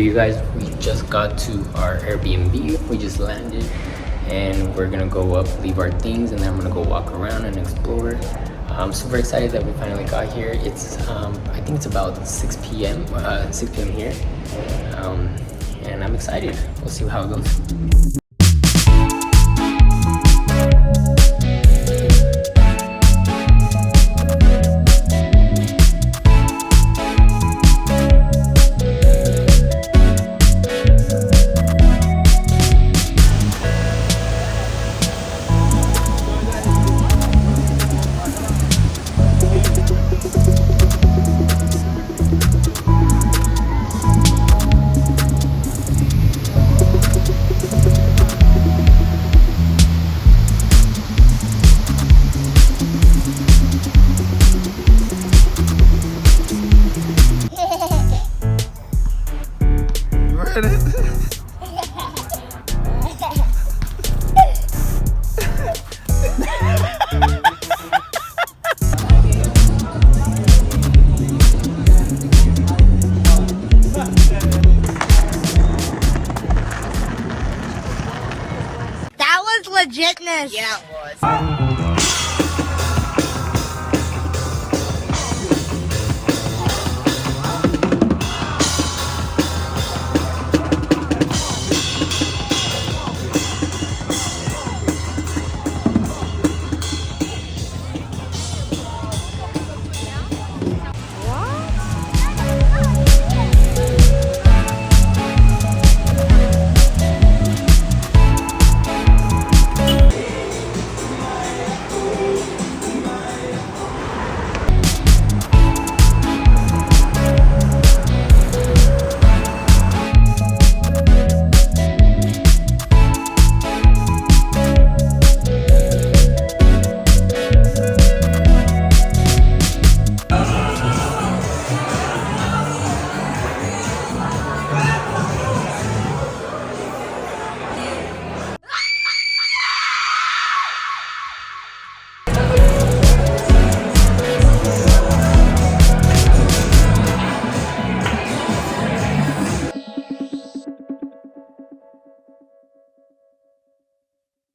video, you guys. We just got to our Airbnb. We just landed and we're gonna go up, leave our things, and then I'm gonna go walk around and explore. I'm super excited that we finally got here. It's I think it's about 6 p.m. 6 p.m. here, and I'm excited. We'll see how it goes.